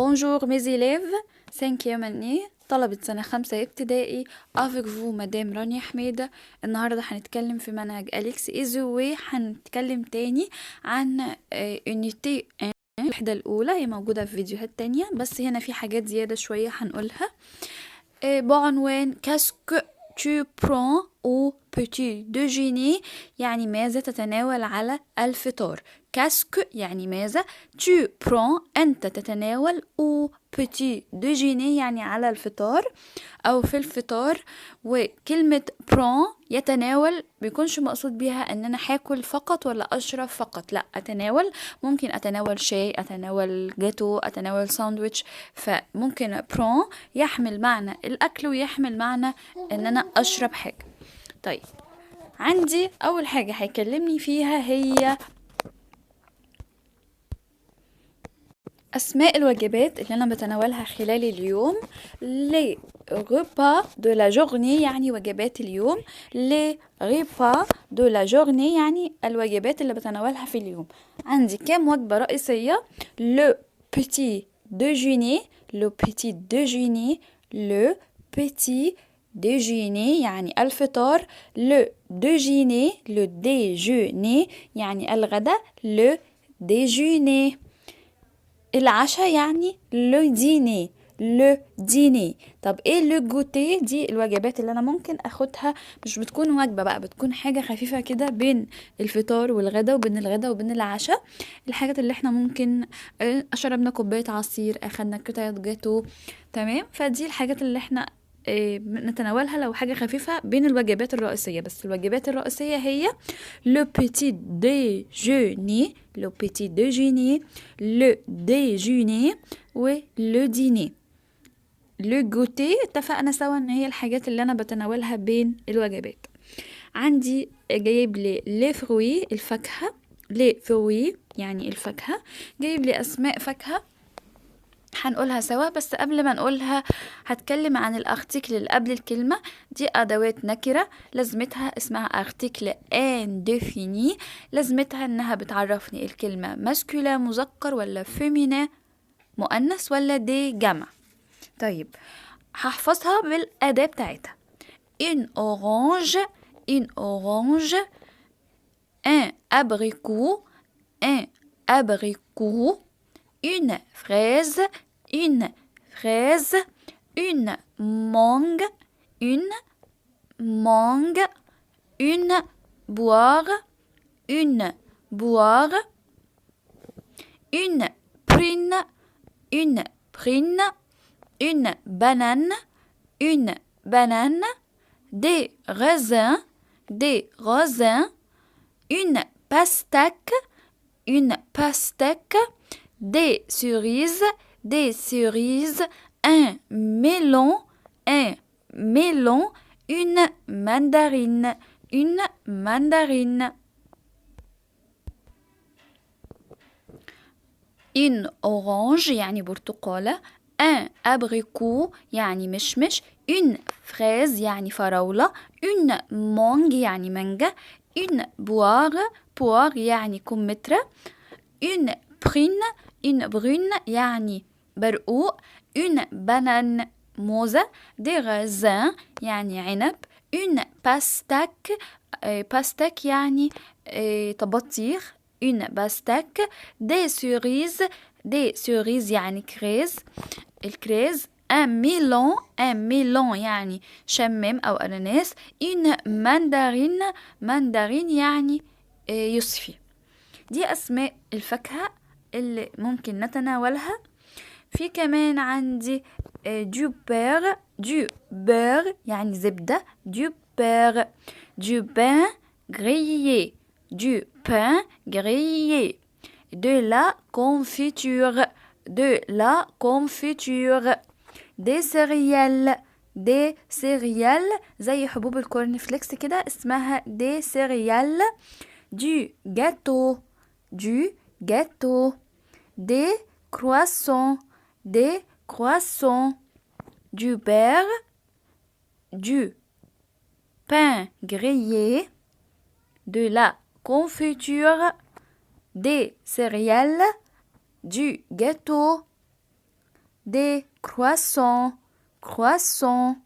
Bonjour mes élèves, 5e année طلبة سنة 5 ابتدائي. avec vous مدام رانيا حميدة. النهاردة هنتكلم في منهج أليكس إيزوي. هنتكلم تاني عن unité 1 الوحدة الأولى، هي موجودة في فيديوهات تانية بس هنا في حاجات زيادة شوية هنقولها. بعنوان كاسك tu prends au petit déjeuner، يعني ماذا تتناول على الفطار. كاسك يعني ماذا، tu prends أنت تتناول، au petit déjeuner يعني على الفطار أو في الفطار. وكلمة prend يتناول بيكونش مقصود بيها أن أنا هاكل فقط ولا أشرب فقط، لا، أتناول ممكن أتناول شاي، أتناول جاتو، أتناول ساندويتش. فممكن prend يحمل معنى الأكل ويحمل معنى أن أنا أشرب حاجة. طيب، عندي أول حاجة هيكلمني فيها هي أسماء الوجبات اللي أنا بتناولها خلال اليوم. les repas de la journée يعني وجبات اليوم. les repas de la journée يعني الوجبات اللي بتناولها في اليوم. عندي كام وجبة رئيسية؟ le petit déjeuner، le petit déjeuner، le petit déjeuner يعني الفطار. le déjeuner، le déjeuner يعني الغداء. le déjeuner. العشاء يعني لو ديني، لو ديني. طب ايه لو جوتي؟ دي الوجبات اللي انا ممكن اخدها، مش بتكون وجبة بقى، بتكون حاجة خفيفة كده بين الفطار والغدا وبين الغدا وبين العشاء. الحاجات اللي احنا ممكن شربنا كوباية عصير، اخدنا قطعة جاتو، تمام. فدي الحاجات اللي احنا نتناولها لو حاجة خفيفة بين الوجبات الرئيسية. بس الوجبات الرئيسية هي le petit déjeuner، le petit déjeuner، le déjeuner و le dîner. le goûter اتفقنا سوا ان هي الحاجات اللي انا بتناولها بين الوجبات. عندي جايب لي les fruits الفاكهة، les fruits يعني الفاكهة. جايب لي اسماء فاكهة هنقولها سوا، بس قبل ما نقولها هتكلم عن الارتيكل اللي قبل الكلمة. دي أدوات نكرة، لازمتها اسمها ارتيكل indéfini. لازمتها انها بتعرفني الكلمة ماسكولا مذكر ولا فيمينا مؤنث ولا دي جمع. طيب، هحفظها بالأداة بتاعتها. une orange، une orange، un abricot، un abricot، une fraise، une fraise، une mangue، une mangue، une boire، une boire، une prune، une prune، une banane، une banane، des raisins، des raisins، une pastèque، une pastèque، des cerises، des cerises، un melon، un melon، une mandarine، une mandarine. une orange يعني برتقالة، un abricot يعني مشمش، une fraise يعني فراولة، une mangue يعني مانجا، une poire يعني كمثرى، une prune، une brune يعني برقوق، une banane موزة، des raisins يعني عنب، une pastèque، pastèque يعني طبطيخ، une pastèque، des cerises، des cerises يعني كريز، الكريز، un melon، un melon يعني شمام أو أناناس، une mandarine، mandarine يعني يوسفي. دي أسماء الفاكهة اللي ممكن نتناولها. في كمان عندي du beurre، du beurre يعني زبدة، du beurre، du pain grillé، du pain grillé، de la confiture، de la confiture، des céréales، des céréales زي حبوب الكورن فليكس كده اسمها des céréales، du gâteau، du gâteau، des croissants، des croissants، du beurre، du pain grillé، de la confiture، des céréales، du gâteau، des croissants croissants.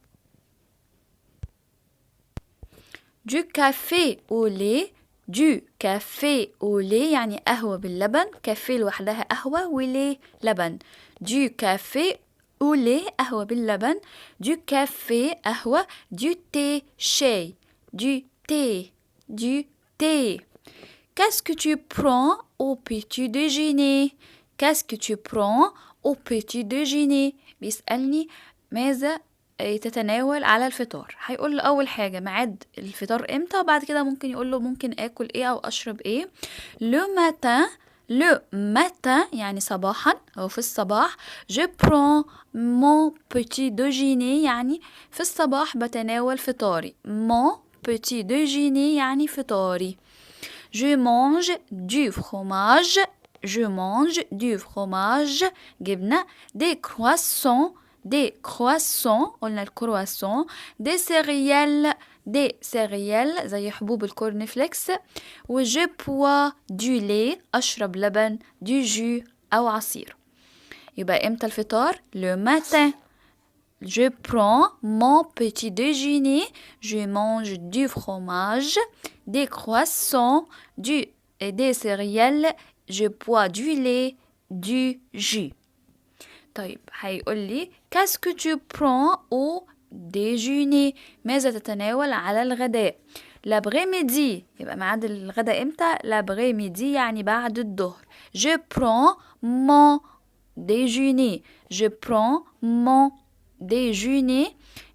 du café au lait du café au lait يعني قهوة باللبن. كافيه لوحدها قهوة وليه لبن. du café au lait قهوة باللبن. du café قهوة. du thé شاي. du thé du thé. Qu'est-ce que tu prends au petit déjeuner? Qu'est-ce que tu prends au petit déjeuner؟ بيسألني ماذا تتناول على الفطار. هيقول له أول حاجة ميعاد الفطار امتى، وبعد كده ممكن يقول له ممكن آكل ايه أو أشرب ايه. le matin يعني صباحا أو في الصباح. je prends mon petit déjeuner يعني في الصباح بتناول فطاري. mon petit déjeuner يعني فطاري. je mange du fromage. je mange du fromage جبنة. des croissants قلنا الكرواسون. des céréales زي حبوب الكورن فليكس. و je bois du lait أشرب لبن. du jus أو عصير. يبقى امتى الفطار؟ le matin. je prends mon petit déjeuner. je mange du fromage, des croissants, des céréales. je bois du lait, du jus. طيب هيقول لي qu'est-ce que tu prends au déjeuner؟ ماذا تتناول على الغداء؟ l'après-midi يبقى ميعاد الغداء امتى؟ l'après-midi يعني بعد الظهر. je prends mon déjeuner. je prends mon déjeuner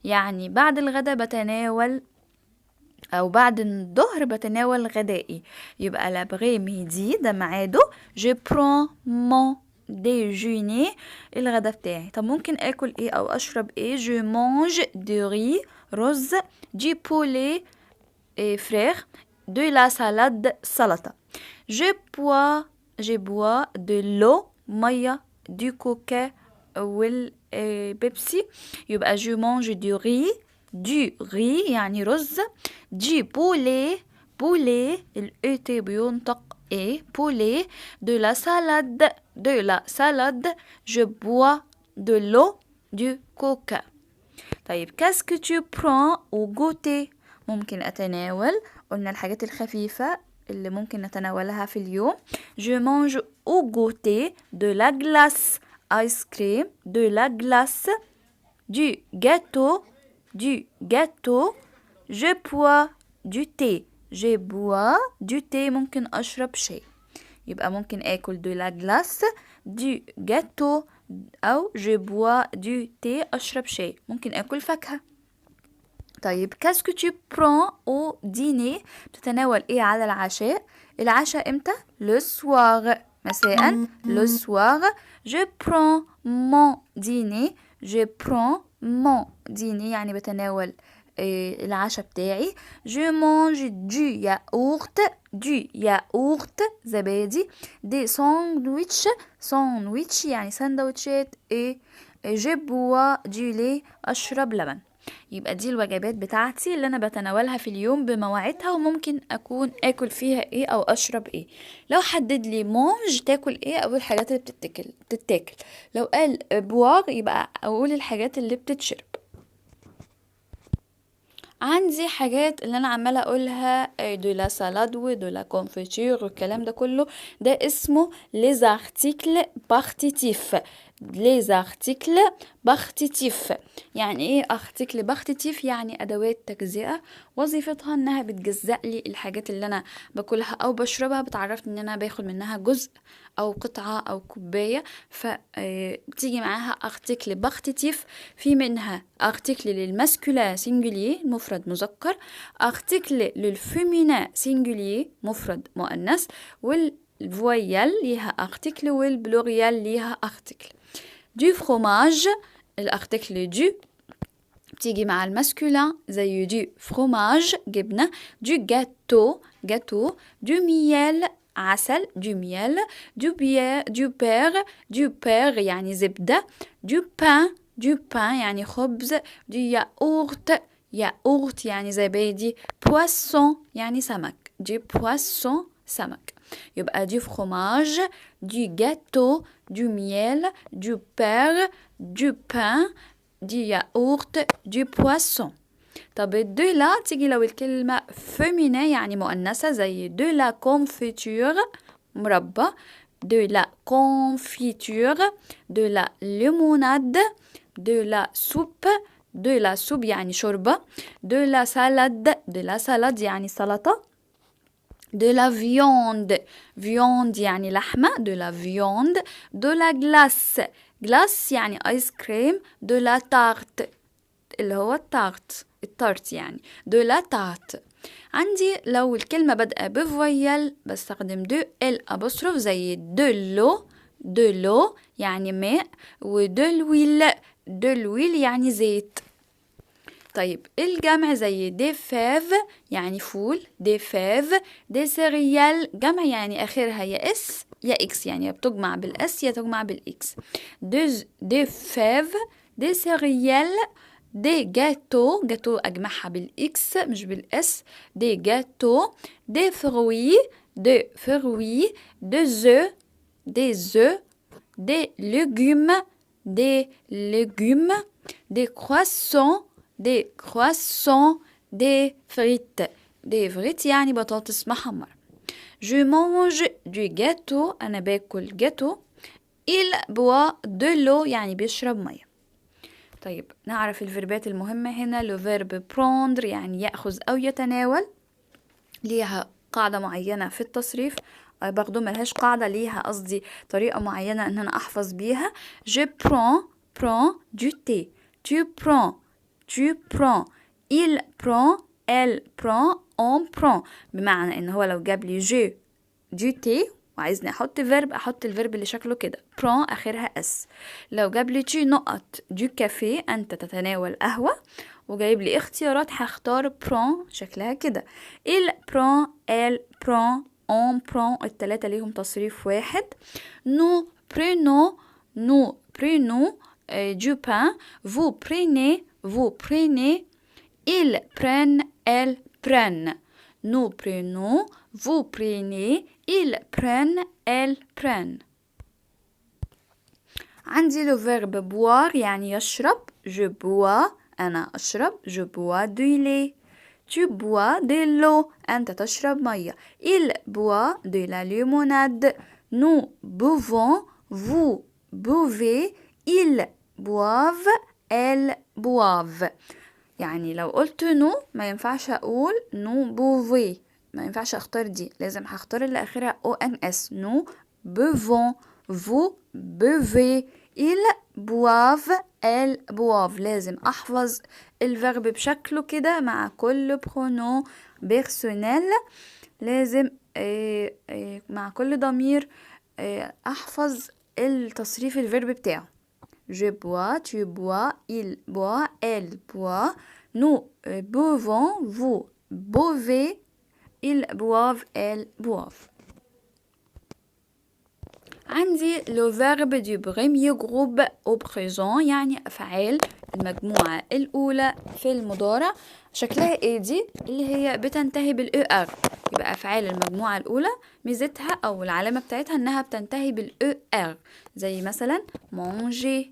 يعني بعد الغداء بتناول أو بعد الظهر بتناول غدائي. يبقى l'après-midi ده ميعاده. je prends mon déjeuner الغدا بتاعي. طب ممكن اكل ايه او اشرب ايه؟ je mange du riz رز. du poulet frère. de la salade سلطة. je bois de l'eau مية. du coca والبيبسي. يبقى je mange du riz يعني رز. du poulet الات بينطق ايه poulet. de la salade. je bois de l'eau. du coca. طيب qu'est-ce que tu prends au goûter؟ ممكن أتناول قلنا الحاجات الخفيفة اللي ممكن نتناولها في اليوم. je mange au goûter de la glace ice cream. de la glace. du gâteau. je bois du thé. je bois du thé ممكن أشرب شاي. يبقى ممكن آكل de la glace, du gâteau أو je bois du thé أشرب شاي. ممكن آكل فاكهة. طيب qu'est-ce que tu prends au dîner؟ تتناول إيه على العشاء؟ العشاء إمتى؟ le soir مساء. le soir. je prends mon dîner. يعني بتناول العشاء بتاعي. je mange du yaourt زبادي. des sandwich يعني سندوتشات. je bois du lait أشرب لبن. يبقى دي الوجبات بتاعتي اللي أنا بتناولها في اليوم بمواعيدها وممكن أكون أكل فيها إيه أو أشرب إيه. لو حدد لي مونج تاكل إيه أو الحاجات اللي بتتاكل. لو قال بواغ يبقى أقول الحاجات اللي بتتشرب. عندي حاجات اللي انا عماله اقولها دو لا سالاد ودو لا كونفيتور والكلام ده كله ده اسمه les articles partitifs. يعني ايه article partitif؟ يعني ادوات تجزئه وظيفتها انها بتجزأ لي الحاجات اللي انا باكلها او بشربها. بتعرفني ان انا باخد منها جزء او قطعه او كوبايه. فبتيجي معاها article partitif. في منها article للماسكولين سينجولير مفرد مذكر. article للفيمينين سينجولير مفرد مؤنث. والفويال ليها article والبلوريال ليها article. du fromage الارتيكل du بتيجي مع الماسكولين زي du fromage جبنة. du gâteau du miel عسل. du miel du beurre يعني زبدة. du pain يعني خبز. du yaourt يعني زبادي. poisson يعني سمك. du poisson سمك. يبقى du fromage, du gâteau, du miel, du beurre, du pain, du yaourt, du poisson. طب دو لا تيجي لو الكلمة féminin يعني مؤنثة زي de la confiture مربى, de la confiture, de la limonade, de la soupe, de la soupe يعني شوربة, de la salade يعني سلطة, de la viande, viande يعني لحمة, de la viande, de la glace يعني ice cream, de la tarte اللي هو التارت يعني, de la tarte. عندي لو الكلمة بدأ بفويل بستخدم دو ال أبوستروف زي de l'eau يعني ماء, de l'huile يعني زيت. طيب الجمع زي دي فيف يعني فول, دي فيف, دي سيريال جمع يعني آخرها يا اس يا اكس, يعني بتجمع بالاس يا تجمع بالاكس. دي فيف, دي سيريال, دي جاتو أجمعها بالإكس مش بالإس, دي جاتو, دي فروي, دي زو, دي légumes, des croissants, des frites يعني بطاطس محمر. Je mange du gâteau, أنا باكل جاتو. Il boit de l'eau يعني بيشرب مية. طيب نعرف الفيربات المهمة هنا. لو فيرب prendre يعني يأخذ أو يتناول, ليها قاعدة معينة في التصريف, برضو ملهاش قاعدة, ليها قصدي طريقة معينة ان انا احفظ بيها. je prends du thé, tu prends, il prend, elle prend, on prend, بمعنى ان هو لو جاب لي je du thé وعايزني احط فيرب, احط الفيرب اللي شكله كده prend اخرها اس. لو جاب لي tu نقط du café انت تتناول قهوة, وجايب لي اختيارات هختار prend شكلها كده. il prend, elle prend, on prend, التلاتة ليهم تصريف واحد. nous prenons du pain, vous prenez, ils prennent, elles prennent. nous prenons, vous prenez, ils prennent, elles prennent. عندي لو فيرب boire يعني يشرب. je bois أنا أشرب, je bois du lait. tu bois de l'eau أنت تشرب مية. il boit de la limonade. nous buvons, vous buvez, ils boivent, elles boivent. يعني لو قلت نو ما ينفعش أقول نو بوفي, ما ينفعش أختار دي, لازم هختار اللي آخرها ONS. نو بوفون, vous buvez, ils boivent, elles boivent. لازم أحفظ الفيرب بشكله كده مع كل برونو بيرسونيل, لازم مع كل ضمير أحفظ التصريف الفيرب بتاعه. je bois, tu bois, il boit, elle boit, nous buvons, vous buvez, ils boivent, elles boivent. عندي لو فيرب دو بريمير جروب au présent يعني أفعال المجموعة الأولى في المضارع. شكلها ايه دي؟ اللي هي بتنتهي بالأو ار. يبقى أفعال المجموعة الأولى ميزتها أو العلامة بتاعتها إنها بتنتهي بالأو ار, زي مثلا manger,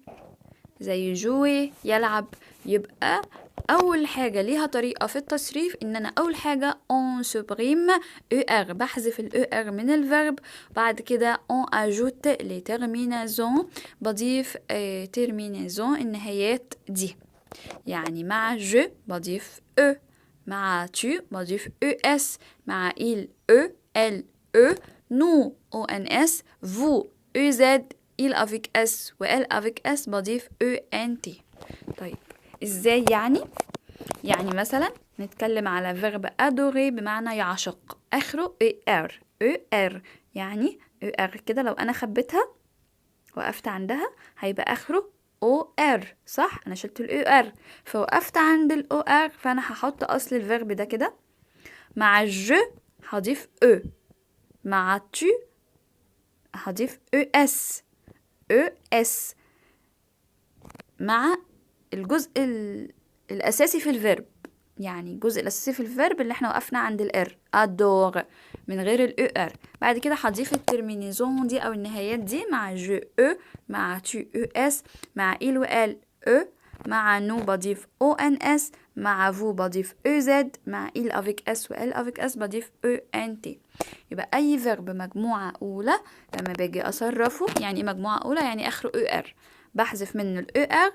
زي jouer يلعب. يبقى أول حاجة ليها طريقة في التصريف إن أنا أول حاجة on supprime ER, بحذف الER من الفرب. بعد كده on ajoute les terminaisons, بضيف terminaison النهايات دي. يعني مع je بضيف E, مع tu بضيف ES, مع il E, elle E, nous ONS, vous EZ, il avec S و elle avec S بضيف ENT. طيب ازاي يعني مثلا نتكلم على فيرب adorer بمعنى يعشق, اخره ER يعني ER كده. لو انا خبيتها وقفت عندها هيبقى اخره OR, صح؟ انا شلت الER فوقفت عند الOR, فانا هحط اصل الفيرب ده كده. مع je هضيف E, مع tu هضيف ES, مع الجزء الأساسي في الفيرب يعني الجزء الأساسي في الفيرب اللي احنا وقفنا عند الار ادور من غير الاو ار. بعد كده هضيف الترمينيزون دي او النهايات دي مع جو او، مع تو او اس، مع il و ال او، مع نو بضيف او ان اس، مع فو بضيف او زد، مع il avec اس و ال avec اس بضيف او ان تي. يبقى اي فيرب مجموعة اولى لما باجي اصرفه، يعني ايه مجموعة اولى؟ يعني اخره او ار، بحذف منه الاو ار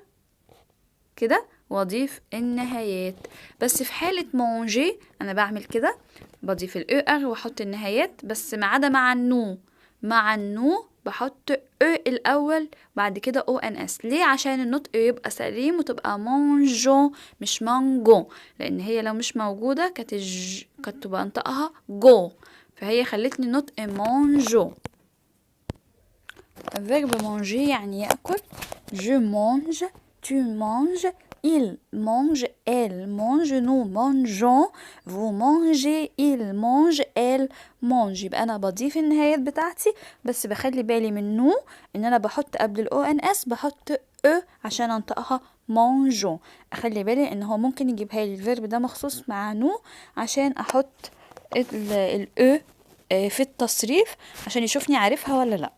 كده واضيف النهايات. بس في حالة مونجي انا بعمل كده، بضيف الاو ار واحط النهايات بس ما عدا مع النو. مع النو بحط او الاول بعد كده او ان اس. ليه؟ عشان النطق يبقى سليم وتبقى مونجو مش مانجو، لان هي لو مش موجودة كانت تبقى انطقها جو، فهي خلتني نطق مونجو. verbe manger يعني يأكل. je mange، tu manges، il mange، elle mange، nous mangeons، vous mangez، il mange، elle mange. يبقى انا بضيف النهايات بتاعتي بس بخلي بالي من نو ان انا بحط قبل الاو ان اس بحط او عشان انطقها مانجون. اخلي بالي ان هو ممكن يجيبها لي الفيرب ده مخصوص مع نو عشان احط الاو في التصريف عشان يشوفني عارفها ولا لا.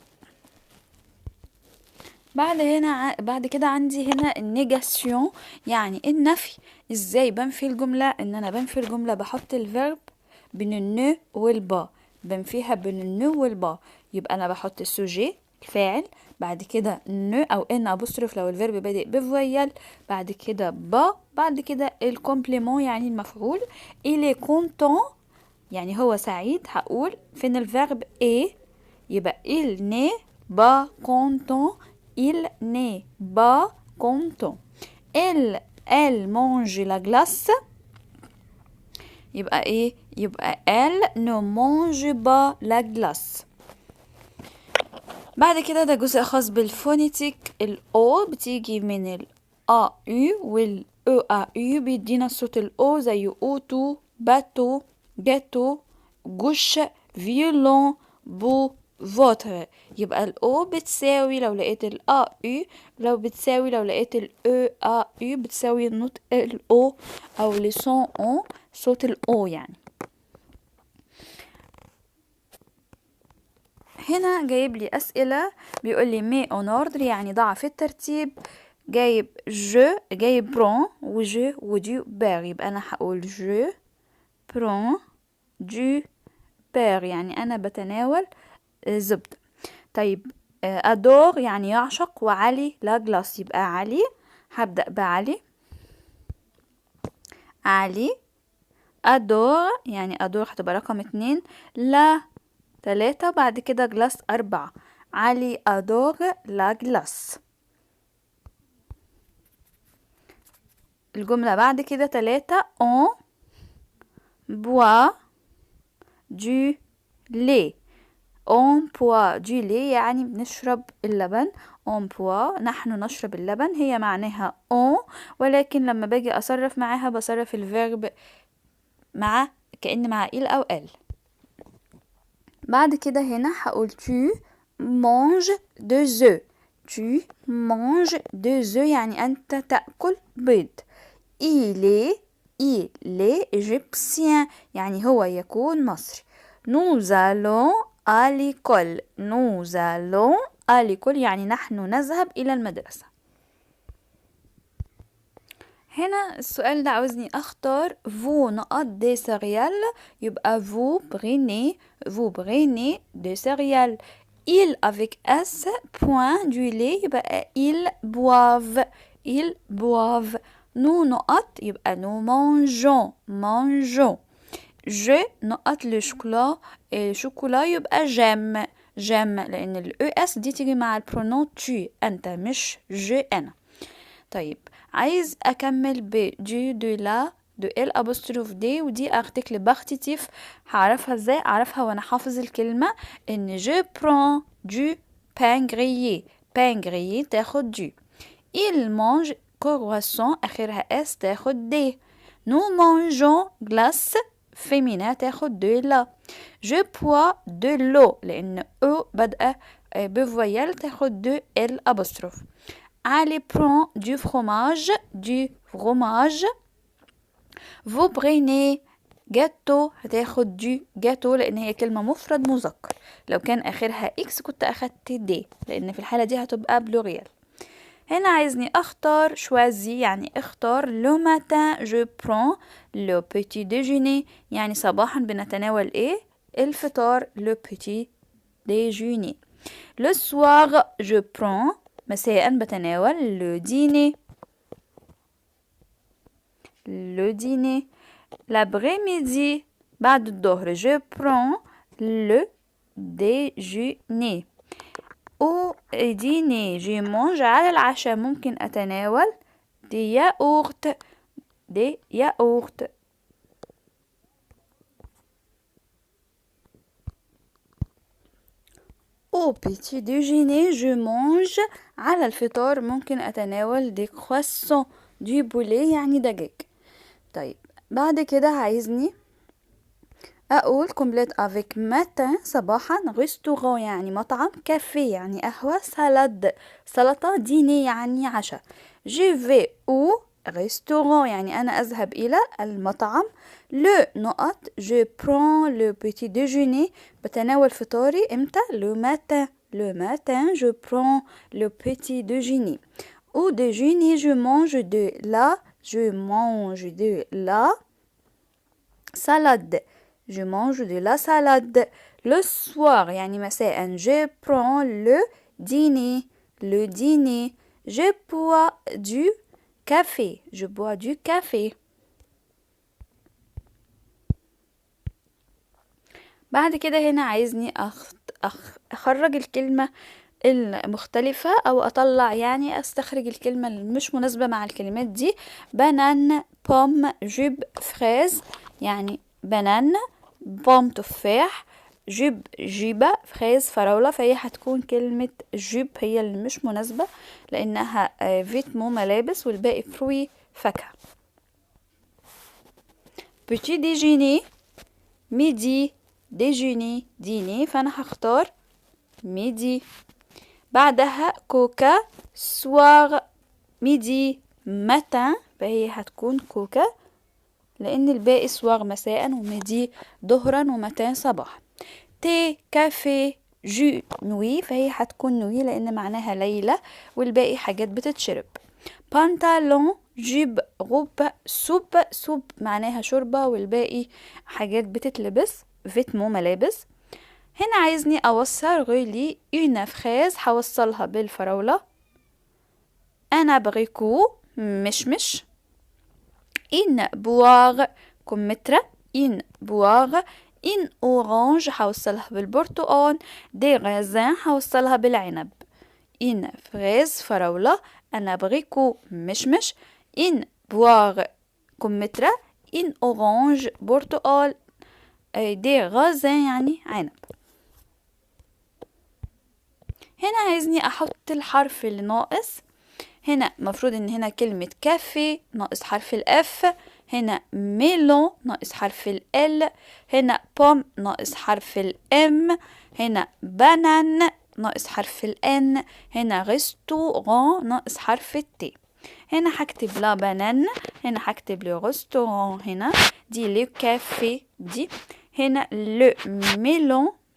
بعد كده عندي هنا النيجاسيون يعني النفي. ازاي بنفي الجملة؟ ان انا بنفي الجملة بحط الفيرب بين النو والبا، بنفيها بين النو والبا. يبقى انا بحط السوجي الفاعل، بعد كده نو او ان ابوستروف لو الفيرب بادئ بفويل، بعد كده با، بعد كده الكومبليمون يعني المفعول. il est content يعني هو سعيد، هقول فين الفيرب ايه؟ يبقى il n'est pas content، il n'est pas content. Elle mange la glace. يبقى ايه؟ يبقى elle ne mange pas la glace. بعد كده ده جزء خاص بالفونيتيك. الاو بتيجي من الا يو والاو ا يو بيدينا صوت الاو زي اوتو، باتو، جاتو، جوش، فيولون، بو، فوتر. يبقى الاو بتساوي لو لقيت الا يو، لو بتساوي لو لقيت الاو ا يو بتساوي نطق الاو او لسون او، صوت الاو يعني. هنا جايب لي اسئله بيقول لي مي اون اوردر يعني ضع في الترتيب. جايب جو، جايب برون وجو ودو بير. يبقى انا هقول جو برون دو بير يعني انا بتناول زبدة. طيب ادور يعني يعشق، وعلي لا جلاس. يبقى علي هبدأ بعلي، علي. ادور يعني ادور هتبقى رقم 2، لا 3، بعد كده جلاس 4. علي ادور لا جلاس. الجملة بعد كده 3 on boit du lait. on boit du lait يعني بنشرب اللبن. on boit نحن نشرب اللبن، هي معناها on، ولكن لما باجي أصرف معاها بصرف الفيرب مع كأن مع il أو elle. بعد كده هنا هقول tu manges des œufs. tu manges des œufs يعني أنت تأكل بيض. il est égyptien يعني هو يكون مصري. nous allons à l'école. nous allons à l'école يعني نحن نذهب إلى المدرسة. هنا السؤال ده عاوزني اختار vous نقط des céréales، يبقى vous prenez des céréales. ils avec s point du lait يبقى ils boivent. nous نقط يبقى nous mangeons. je نقط le chocolat يبقى j'aime لان ال es دي تيجي مع البرونون tu انت مش je انا. طيب عايز اكمل ب du de la de ال apostrophe d ودي ارتكل باختيتيف. هعرفها ازاي؟ اعرفها وانا حافظ الكلمة ان je prends du pain grillé تاخد du. il mange croissant اخرها s تاخد d. nous mangeons glace féminin تاخد de la. je bois de l'eau لان او بدأ بفويل تاخد de ال apostrophe. Ali prend du fromage. vous prenez جاتو هتاخد دي جاتو لان هي كلمة مفرد مذكر. لو كان اخرها اكس كنت اخدت دي لان في الحالة دي هتبقى بلوريال. هنا عايزني اختار شوازي يعني اختار لو ماتان جو برون لو بيتي ديجوني يعني صباحا بنتناول ايه الفطار لو بيتي ديجوني. لو سوار جو برون مساء بتناول لو ديني le dîner. L'après-midi, بعد الظهر, je prends le déjeuner. Au dîner, je mange على العشاء ممكن أتناول des yaourts. Au petit déjeuner, je mange على الفطار ممكن أتناول des croissants du poulet يعني دجاج. طيب بعد كده عايزني أقول كومبليت افيك ماتان صباحا ريستوران يعني مطعم كافيه يعني قهوة سالاد سلطة ديني يعني عشاء جو في او ريستوران يعني أنا أذهب إلى المطعم لو نقط جو برون لو بيتي ديجوني بتناول فطاري إمتى لو ماتان جو برون لو بيتي déjeuner au déjeuner je mange de la salade. Je mange de la salade. Le soir, يعني مساء, je prends le dîner. Je bois du café. بعد كده هنا عايزني أخرج الكلمة المختلفة أو أطلع يعني أستخرج الكلمة اللي مش مناسبة مع الكلمات دي. بنان بوم جيب فريز يعني بنان بوم تفاح جيب جيبة فريز فراولة فهي هتكون كلمة جيب هي اللي مش مناسبة لأنها فيتمو ملابس والباقي فروي فاكهة. بيتي ديجيني ميدي ديجيني ديني فأنا هختار ميدي. بعدها كوكا سوار ميدي ماتان فهي هتكون كوكا لأن الباقي سوار مساء وميدي ظهرا وماتان صباح. تي كافي جو نوي فهي هتكون نوي لأن معناها ليلة والباقي حاجات بتتشرب. بانتالون جيب غوب سوب معناها شوربة والباقي حاجات بتتلبس فيتمو ملابس. هنا عايزني أوصل غيلي une fraise هوصلها بالفراولة. أنا بريكو مشمش. إن بواغ كمثرى إن بواغ إن أورانج هوصلها بالبرتقال. دي غازان هوصلها بالعنب. إن فريز فراولة. أنا بريكو مشمش. إن بواغ كمثرى إن أورانج برتقال. دي غازان يعني عنب. هنا عايزني احط الحرف اللي ناقص. هنا مفروض ان هنا كلمة كافي ناقص حرف الاف. هنا ميلون ناقص حرف ال. هنا بوم ناقص حرف الام. هنا بانان ناقص حرف الان. هنا ريستوران ناقص حرف التي. هنا هكتب لا بانان. هنا هكتب لو ريستوران. هنا دي لو كافي دي. هنا لو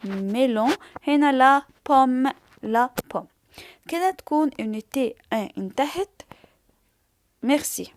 ميلون. هنا لا بوم كده تكون unité 1 انتهت. ميرسي.